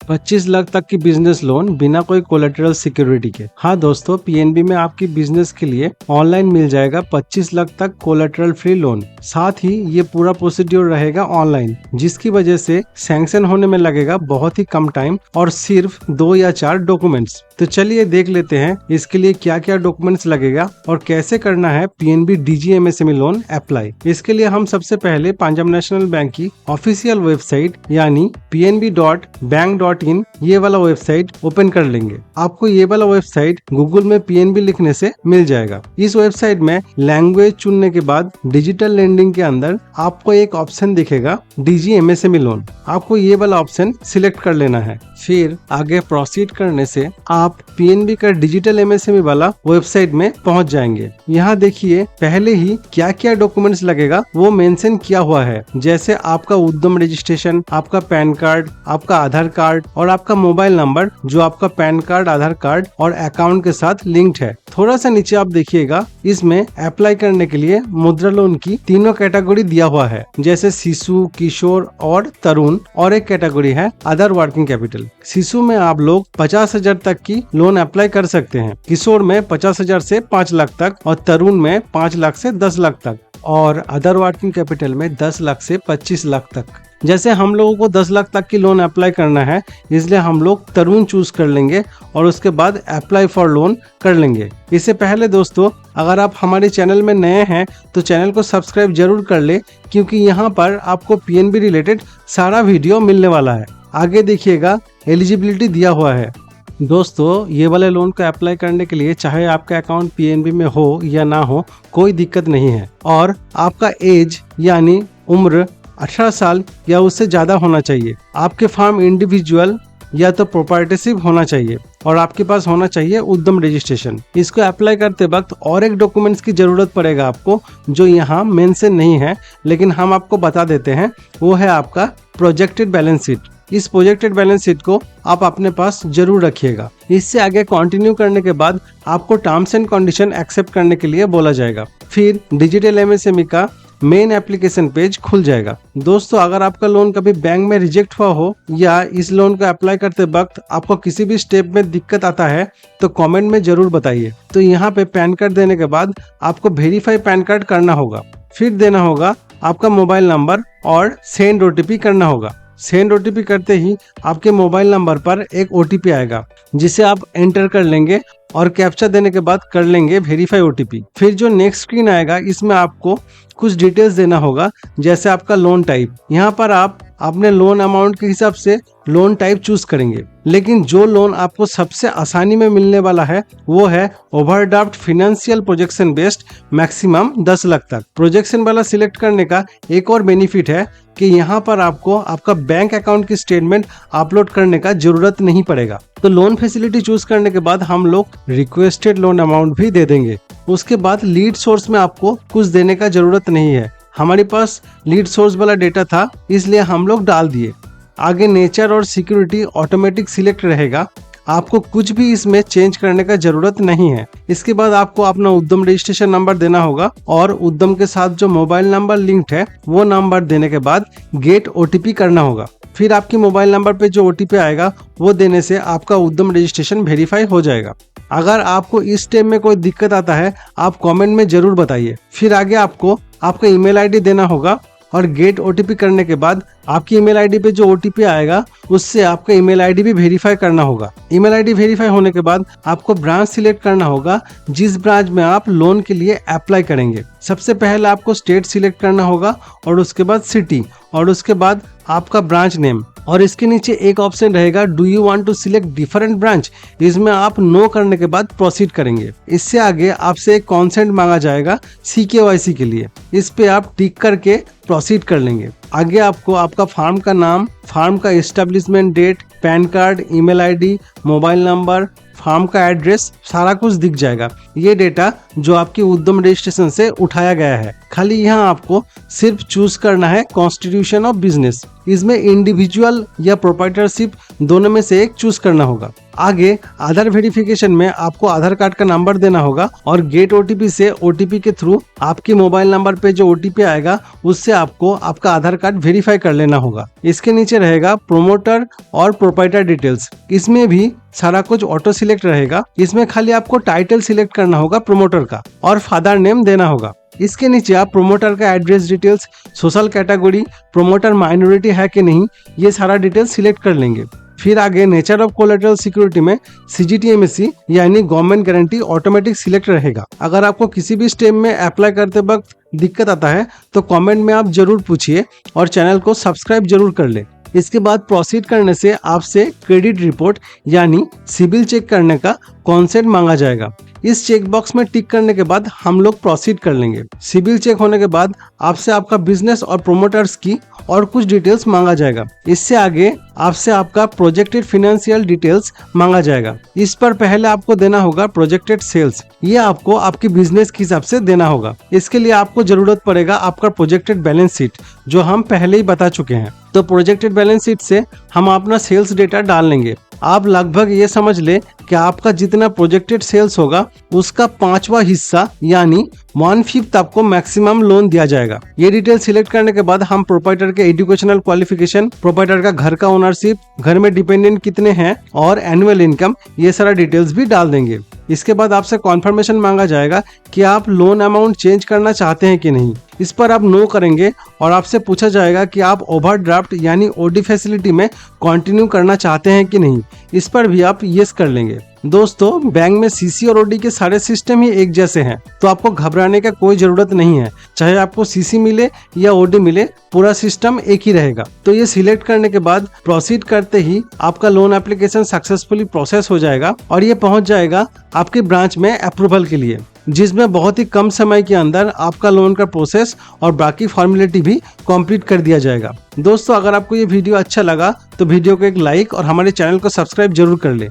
25 लाख तक की business loan बिना कोई कोलेटरल सिक्योरिटी के। हाँ दोस्तों, पीएनबी में आपकी बिजनेस के लिए ऑनलाइन मिल जाएगा 25 लाख तक कोलेटरल फ्री लोन। साथ ही ये पूरा प्रोसीड्योर रहेगा ऑनलाइन, जिसकी वजह से सैंक्शन होने में लगेगा बहुत ही कम टाइम और सिर्फ 2 या 4 डॉक्यूमेंट्स। तो चलिए देख लेते हैं इसके लिए क्या क्या डॉक्यूमेंट्स लगेगा और कैसे करना है पीएनबी डीजीएमएसएमई लोन अप्लाई। इसके लिए हम सबसे पहले पंजाब नेशनल बैंक की ऑफिशियल वेबसाइट यानी pnb.bank.in ये वाला वेबसाइट ओपन कर लेंगे। आपको ये वाला वेबसाइट गूगल में पीएनबी लिखने से मिल जाएगा। इस वेबसाइट में लैंग्वेज चुनने के बाद डिजिटल लेंडिंग के अंदर आपको एक ऑप्शन दिखेगा डीजीएमएसएमई लोन। आपको ये वाला ऑप्शन सिलेक्ट कर लेना है। फिर आगे प्रोसीड करने से आप पीएनबी का डिजिटल एमएसएमई वाला वेबसाइट में पहुंच जाएंगे। यहाँ देखिए पहले ही क्या क्या डॉक्यूमेंट्स लगेगा वो मेंशन किया हुआ है, जैसे आपका उद्यम रजिस्ट्रेशन, आपका पैन कार्ड, आपका आधार कार्ड और आपका मोबाइल नंबर जो आपका पैन कार्ड, आधार कार्ड और अकाउंट के साथ लिंक्ड है। थोड़ा सा नीचे आप देखिएगा इसमें अप्लाई करने के लिए मुद्रा लोन की तीनों कैटेगरी दिया हुआ है, जैसे शिशु, किशोर और तरुण, और एक कैटेगरी है अदर वर्किंग कैपिटल। शिशु में आप लोग 50,000 तक की लोन अप्लाई कर सकते हैं, किशोर में 50,000 से 5 लाख तक और तरुण में 5 लाख से 10 लाख तक, और अदर वर्किंग कैपिटल में 10 लाख से 25 लाख तक। जैसे हम लोगों को 10 लाख तक की लोन अप्लाई करना है, इसलिए हम लोग तरुण चूज कर लेंगे और उसके बाद अप्लाई फॉर लोन कर लेंगे। इससे पहले दोस्तों, अगर आप हमारे चैनल में नए हैं तो चैनल को सब्सक्राइब जरूर कर ले, क्योंकि यहाँ पर आपको पीएनबी रिलेटेड सारा वीडियो मिलने वाला है। आगे देखिएगा एलिजिबिलिटी दिया हुआ है। दोस्तों, ये वाले लोन को अप्लाई करने के लिए चाहे आपका अकाउंट पीएनबी में हो या ना हो, कोई दिक्कत नहीं है, और आपका एज यानी उम्र 18 साल या उससे ज्यादा होना चाहिए। आपके फार्म इंडिविजुअल या तो प्रोप्राइटरशिप होना चाहिए और आपके पास होना चाहिए उद्यम रजिस्ट्रेशन। इसको अप्लाई करते वक्त और एक डॉक्यूमेंट्स की जरूरत पड़ेगा आपको, जो यहाँ मेंशन नहीं है लेकिन हम आपको बता देते हैं। वो है आपका प्रोजेक्टेड बैलेंस शीट। इस प्रोजेक्टेड बैलेंस शीट को आप अपने पास जरूर रखिएगा। इससे आगे कंटिन्यू करने के बाद आपको टर्म्स एंड कंडीशन एक्सेप्ट करने के लिए बोला जाएगा। फिर डिजिटल एमएसएमई का मेन एप्लीकेशन पेज खुल जाएगा। दोस्तों, अगर आपका लोन कभी बैंक में रिजेक्ट हुआ हो या इस लोन को अप्लाई करते वक्त आपको किसी भी स्टेप में दिक्कत आता है तो कमेंट में जरूर बताइए। तो यहाँ पे पैन कार्ड देने के बाद आपको वेरीफाई पैन कार्ड करना होगा, फिर देना होगा आपका मोबाइल नंबर और सेंड ओटीपी करना होगा। सेंड ओटीपी करते ही आपके मोबाइल नंबर पर एक ओटीपी आएगा, जिसे आप एंटर कर लेंगे और कैप्चा देने के बाद कर लेंगे वेरीफाई ओटीपी। फिर जो नेक्स्ट स्क्रीन आएगा, इसमें आपको कुछ डिटेल्स देना होगा, जैसे आपका लोन टाइप। यहाँ पर आप अपने लोन अमाउंट के हिसाब से लोन टाइप चूज करेंगे, लेकिन जो लोन आपको सबसे आसानी में मिलने वाला है वो है overdraft financial projection based, maximum 10 lakh तक। प्रोजेक्शन वाला सिलेक्ट करने का एक और बेनिफिट है कि यहाँ पर आपको आपका बैंक अकाउंट की स्टेटमेंट अपलोड करने का जरूरत नहीं पड़ेगा। तो लोन फैसिलिटी चूज करने के बाद हम लोग रिक्वेस्टेड लोन अमाउंट भी दे देंगे। उसके बाद लीड सोर्स में आपको कुछ देने का जरूरत नहीं है, हमारे पास लीड सोर्स वाला डेटा था इसलिए हम लोग डाल दिए। आगे नेचर और सिक्योरिटी ऑटोमेटिक सिलेक्ट रहेगा, आपको कुछ भी इसमें चेंज करने का जरूरत नहीं है। इसके बाद आपको अपना उद्यम रजिस्ट्रेशन नंबर देना होगा और उद्यम के साथ जो मोबाइल नंबर लिंक्ड है वो नंबर देने के बाद गेट ओटीपी करना होगा। फिर आपके मोबाइल नंबर पे जो ओटीपी आएगा वो देने से आपका उद्यम रजिस्ट्रेशन वेरीफाई हो जाएगा। अगर आपको इस स्टेप में कोई दिक्कत आता है आप कमेंट में जरूर बताइए। फिर आगे आपको आपका ईमेल आईडी देना होगा और गेट ओटीपी करने के बाद आपकी ईमेल आईडी पे जो ओटीपी आएगा उससे आपका ईमेल आईडी भी वेरीफाई करना होगा। ईमेल आईडी वेरीफाई होने के बाद आपको ब्रांच सिलेक्ट करना होगा, जिस ब्रांच में आप लोन के लिए अप्लाई करेंगे। सबसे पहले आपको स्टेट सिलेक्ट करना होगा और उसके बाद सिटी और उसके बाद आपका ब्रांच नेम, और इसके नीचे एक ऑप्शन रहेगा do you want to select different branch. इसमें आप नो करने के बाद प्रोसीड करेंगे। इससे आगे आपसे एक कॉन्सेंट मांगा जाएगा CKYC के लिए, इस पे आप टिक करके प्रोसीड कर लेंगे। आगे आपको आपका फार्म का नाम, फार्म का establishment date, PAN card, email ID, mobile number, firm का एड्रेस, सारा कुछ दिख जाएगा। ये डेटा जो आपकी उद्यम रजिस्ट्रेशन से उठाया गया है। खाली यहाँ आपको सिर्फ चूज करना है कॉन्स्टिट्यूशन ऑफ बिजनेस। इसमें इंडिविजुअल या प्रोप्राइटरशिप दोनों में से एक चूज करना होगा। आगे आधार वेरिफिकेशन में आपको आधार कार्ड का नंबर देना होगा और गेट ओटीपी से ओटीपी के थ्रू आपके मोबाइल नंबर पे जो ओटीपी आएगा उससे आपको आपका आधार कार्ड वेरीफाई कर लेना होगा। इसके नीचे रहेगा प्रोमोटर और प्रोप्राइटर डिटेल्स। इसमें भी सारा कुछ ऑटो सिलेक्ट रहेगा। इसमें खाली आपको टाइटल सिलेक्ट करना होगा प्रोमोटर का और फादर नेम देना होगा। इसके नीचे आप प्रोमोटर का address details, social category, promoter minority है कि नहीं, ये सारा डिटेल्स सिलेक्ट कर लेंगे। फिर आगे नेचर ऑफ कोलेटरल सिक्योरिटी में CGTMSE यानी गवर्नमेंट गारंटी ऑटोमेटिक सिलेक्ट रहेगा। अगर आपको किसी भी स्टेप में अप्लाई करते वक्त दिक्कत आता है तो कमेंट में आप जरूर पूछिए और चैनल को सब्सक्राइब जरूर कर ले। इसके बाद प्रोसीड करने से आपसे क्रेडिट रिपोर्ट यानी सिबिल चेक करने का कॉन्सेंट मांगा जाएगा। इस चेक बॉक्स में टिक करने के बाद हम लोग प्रोसीड कर लेंगे। सिबिल चेक होने के बाद आपसे आपका बिजनेस और प्रोमोटर्स की और कुछ डिटेल्स मांगा जाएगा। इससे आगे आपसे आपका प्रोजेक्टेड फाइनेंशियल डिटेल्स मांगा जाएगा। इस पर पहले आपको देना होगा प्रोजेक्टेड सेल्स। ये आपको आपकी बिजनेस के हिसाब से देना होगा। इसके लिए आपको जरूरत पड़ेगा आपका प्रोजेक्टेड बैलेंस शीट, जो हम पहले ही बता चुके हैं। तो प्रोजेक्टेड बैलेंस शीट से हम अपना सेल्स डेटा डाल लेंगे। आप लगभग ये समझ ले कि आपका जितना प्रोजेक्टेड सेल्स होगा उसका 5वां हिस्सा यानी 1/5 आपको मैक्सिमम लोन दिया जाएगा। ये डिटेल सिलेक्ट करने के बाद हम प्रोप्राइटर के एजुकेशनल क्वालिफिकेशन, प्रोप्राइटर का घर का ओनरशिप, घर में डिपेंडेंट कितने हैं और एनुअल इनकम, ये सारा डिटेल्स भी डाल देंगे। इसके बाद आपसे कॉन्फर्मेशन मांगा जाएगा कि आप लोन अमाउंट चेंज करना चाहते हैं कि नहीं। इस पर आप नो करेंगे और आपसे पूछा जाएगा कि आप ओवरड्राफ्ट यानी ओडी फैसिलिटी में कंटिन्यू करना चाहते हैं कि नहीं। इस पर भी आप यस कर लेंगे। दोस्तों, बैंक में सीसी और ओडी के सारे सिस्टम ही एक जैसे हैं, तो आपको घबराने का कोई जरूरत नहीं है। चाहे आपको सीसी मिले या ओडी मिले, पूरा सिस्टम एक ही रहेगा। तो ये सिलेक्ट करने के बाद प्रोसीड करते ही आपका लोन एप्लीकेशन सक्सेसफुली प्रोसेस हो जाएगा और ये पहुंच जाएगा आपके ब्रांच में अप्रूवल के लिए, जिसमें बहुत ही कम समय के अंदर आपका लोन का प्रोसेस और बाकी फॉर्मेलिटी भी कंप्लीट कर दिया जाएगा। दोस्तों, अगर आपको ये वीडियो अच्छा लगा तो वीडियो को एक लाइक और हमारे चैनल को सब्सक्राइब जरूर कर ले।